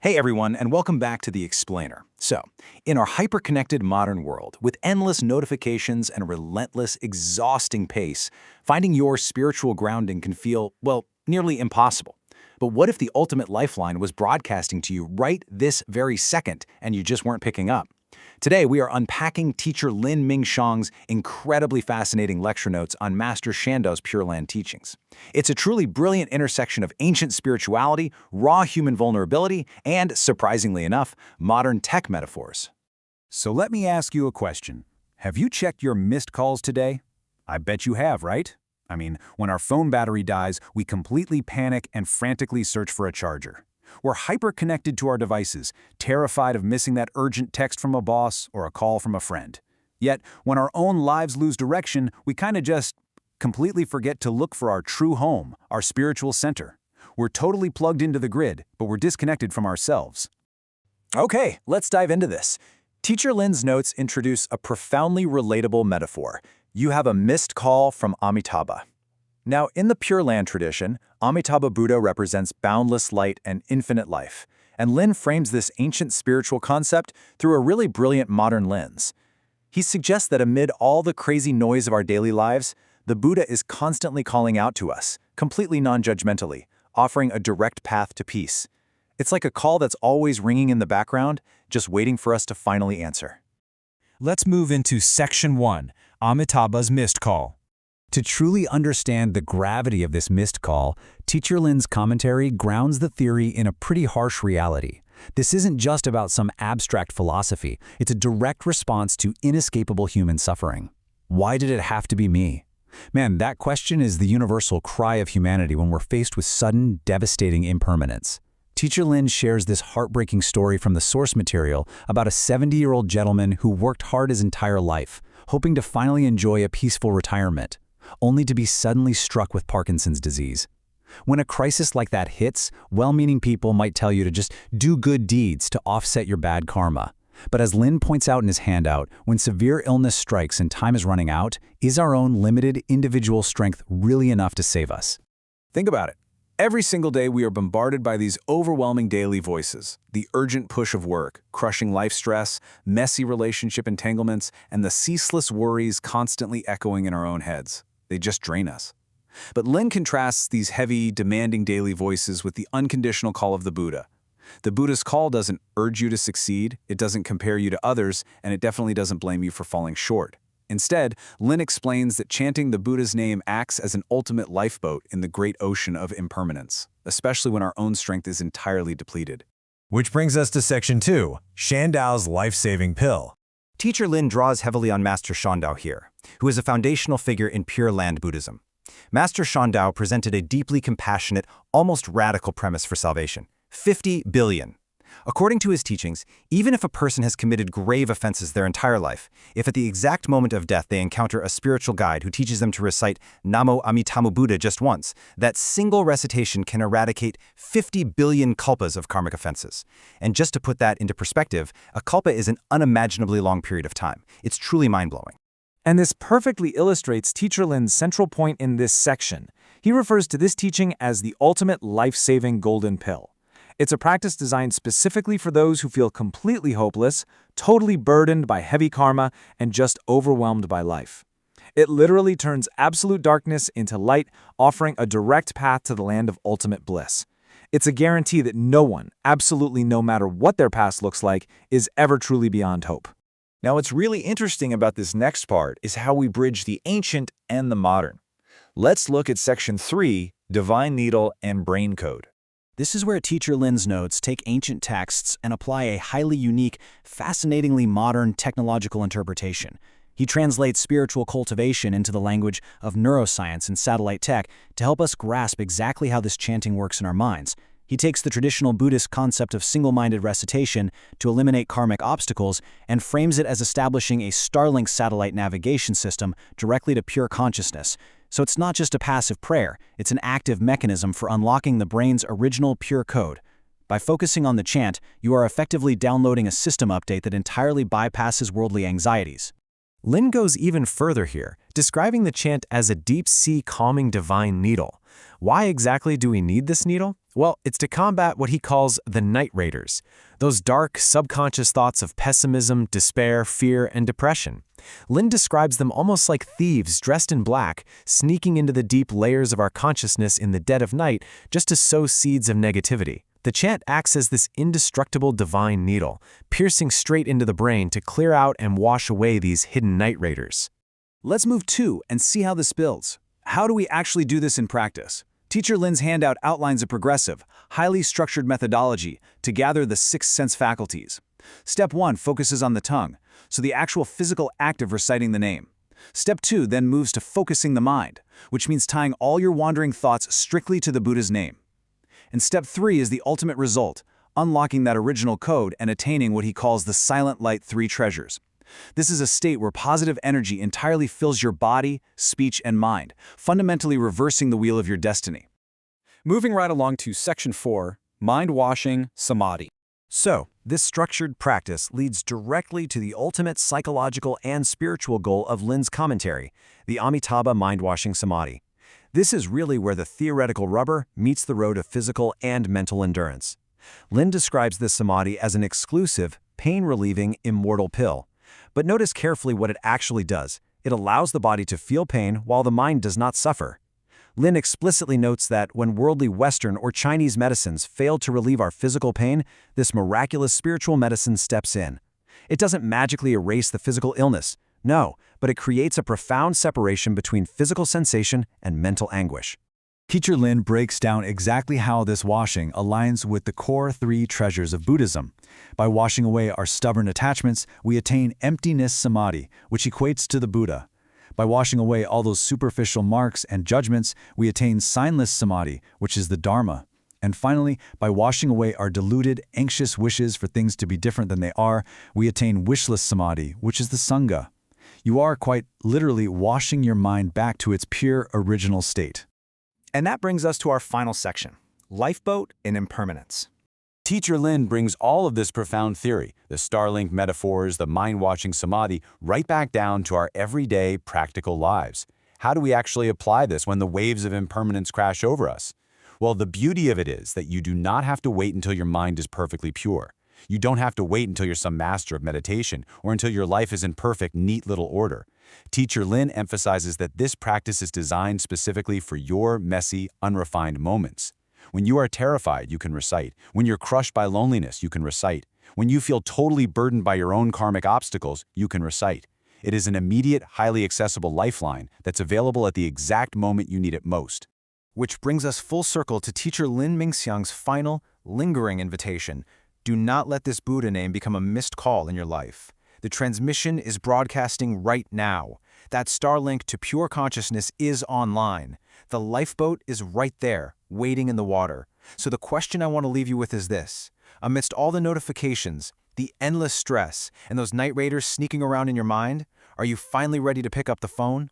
Hey everyone, and welcome back to The Explainer. So, in our hyper-connected modern world, with endless notifications and a relentless, exhausting pace, finding your spiritual grounding can feel, well, nearly impossible. But what if the ultimate lifeline was broadcasting to you right this very second, and you just weren't picking up? Today, we are unpacking teacher Lin Ming Shang's incredibly fascinating lecture notes on Master Shandao's Pure Land teachings. It's a truly brilliant intersection of ancient spirituality, raw human vulnerability, and, surprisingly enough, modern tech metaphors. So let me ask you a question. Have you checked your missed calls today? I bet you have, right? I mean, when our phone battery dies, we completely panic and frantically search for a charger. We're hyper-connected to our devices, terrified of missing that urgent text from a boss or a call from a friend. Yet, when our own lives lose direction, we kind of just completely forget to look for our true home, our spiritual center. We're totally plugged into the grid, but we're disconnected from ourselves. Okay, let's dive into this. Teacher Lin's notes introduce a profoundly relatable metaphor. You have a missed call from Amitabha. Now, in the Pure Land tradition, Amitabha Buddha represents boundless light and infinite life, and Lin frames this ancient spiritual concept through a really brilliant modern lens. He suggests that amid all the crazy noise of our daily lives, the Buddha is constantly calling out to us, completely non-judgmentally, offering a direct path to peace. It's like a call that's always ringing in the background, just waiting for us to finally answer. Let's move into Section 1, Amitabha's Missed Call. To truly understand the gravity of this missed call, Teacher Lin's commentary grounds the theory in a pretty harsh reality. This isn't just about some abstract philosophy, it's a direct response to inescapable human suffering. Why did it have to be me? Man, that question is the universal cry of humanity when we're faced with sudden, devastating impermanence. Teacher Lin shares this heartbreaking story from the source material about a 70-year-old gentleman who worked hard his entire life, hoping to finally enjoy a peaceful retirement, only to be suddenly struck with Parkinson's disease. When a crisis like that hits, well-meaning people might tell you to just do good deeds to offset your bad karma. But as Lin points out in his handout, when severe illness strikes and time is running out, is our own limited individual strength really enough to save us? Think about it. Every single day we are bombarded by these overwhelming daily voices, the urgent push of work, crushing life stress, messy relationship entanglements, and the ceaseless worries constantly echoing in our own heads. They just drain us. But Lin contrasts these heavy, demanding daily voices with the unconditional call of the Buddha. The Buddha's call doesn't urge you to succeed, it doesn't compare you to others, and it definitely doesn't blame you for falling short. Instead, Lin explains that chanting the Buddha's name acts as an ultimate lifeboat in the great ocean of impermanence, especially when our own strength is entirely depleted. Which brings us to Section 2, Shandao's Life-Saving Pill. Teacher Lin draws heavily on Master Shandao here, who is a foundational figure in Pure Land Buddhism. Master Shandao presented a deeply compassionate, almost radical premise for salvation: 50 billion. According to his teachings, even if a person has committed grave offenses their entire life, if at the exact moment of death they encounter a spiritual guide who teaches them to recite Namo Amitabha Buddha just once, that single recitation can eradicate 50 billion kalpas of karmic offenses. And just to put that into perspective, a kalpa is an unimaginably long period of time. It's truly mind-blowing. And this perfectly illustrates Teacher Lin's central point in this section. He refers to this teaching as the ultimate life-saving golden pill. It's a practice designed specifically for those who feel completely hopeless, totally burdened by heavy karma, and just overwhelmed by life. It literally turns absolute darkness into light, offering a direct path to the land of ultimate bliss. It's a guarantee that no one, absolutely no matter what their past looks like, is ever truly beyond hope. Now, what's really interesting about this next part is how we bridge the ancient and the modern. Let's look at Section 3, Divine Needle and Brain Code. This is where Teacher Lin's notes take ancient texts and apply a highly unique, fascinatingly modern technological interpretation. He translates spiritual cultivation into the language of neuroscience and satellite tech to help us grasp exactly how this chanting works in our minds. He takes the traditional Buddhist concept of single-minded recitation to eliminate karmic obstacles and frames it as establishing a Starlink satellite navigation system directly to pure consciousness. So it's not just a passive prayer, it's an active mechanism for unlocking the brain's original pure code. By focusing on the chant, you are effectively downloading a system update that entirely bypasses worldly anxieties. Lin goes even further here, describing the chant as a deep-sea calming divine needle. Why exactly do we need this needle? Well, it's to combat what he calls the night raiders, those dark, subconscious thoughts of pessimism, despair, fear, and depression. Lin describes them almost like thieves dressed in black, sneaking into the deep layers of our consciousness in the dead of night just to sow seeds of negativity. The chant acts as this indestructible divine needle, piercing straight into the brain to clear out and wash away these hidden night raiders. Let's move 2 and see how this builds. How do we actually do this in practice? Teacher Lin's handout outlines a progressive, highly structured methodology to gather the 6 sense faculties. Step 1 focuses on the tongue, so the actual physical act of reciting the name. Step 2 then moves to focusing the mind, which means tying all your wandering thoughts strictly to the Buddha's name. And step 3 is the ultimate result, unlocking that original code and attaining what he calls the silent light 3 treasures. This is a state where positive energy entirely fills your body, speech, and mind, fundamentally reversing the wheel of your destiny. Moving right along to Section 4, Mind-Washing Samadhi. So, this structured practice leads directly to the ultimate psychological and spiritual goal of Lin's commentary, the Amitabha Mind-Washing Samadhi. This is really where the theoretical rubber meets the road of physical and mental endurance. Lin describes this samadhi as an exclusive, pain-relieving, immortal pill. But notice carefully what it actually does. It allows the body to feel pain while the mind does not suffer. Lin explicitly notes that when worldly Western or Chinese medicines fail to relieve our physical pain, this miraculous spiritual medicine steps in. It doesn't magically erase the physical illness. No, but it creates a profound separation between physical sensation and mental anguish. Teacher Lin breaks down exactly how this washing aligns with the core 3 treasures of Buddhism. By washing away our stubborn attachments, we attain emptiness samadhi, which equates to the Buddha. By washing away all those superficial marks and judgments, we attain signless samadhi, which is the Dharma. And finally, by washing away our deluded, anxious wishes for things to be different than they are, we attain wishless samadhi, which is the Sangha. You are quite literally washing your mind back to its pure original state. And that brings us to our final section, Lifeboat in Impermanence. Teacher Lin brings all of this profound theory, the Starlink metaphors, the mind-watching samadhi, right back down to our everyday, practical lives. How do we actually apply this when the waves of impermanence crash over us? Well, the beauty of it is that you do not have to wait until your mind is perfectly pure. You don't have to wait until you're some master of meditation or until your life is in perfect, neat little order. Teacher Lin emphasizes that this practice is designed specifically for your messy, unrefined moments. When you are terrified, you can recite. When you're crushed by loneliness, you can recite. When you feel totally burdened by your own karmic obstacles, you can recite. It is an immediate, highly accessible lifeline that's available at the exact moment you need it most. Which brings us full circle to Teacher Lin Mingxiang's final, lingering invitation. Do not let this Buddha name become a missed call in your life. The transmission is broadcasting right now. That Starlink to pure consciousness is online. The lifeboat is right there, waiting in the water. So the question I want to leave you with is this. Amidst all the notifications, the endless stress, and those night raiders sneaking around in your mind, are you finally ready to pick up the phone?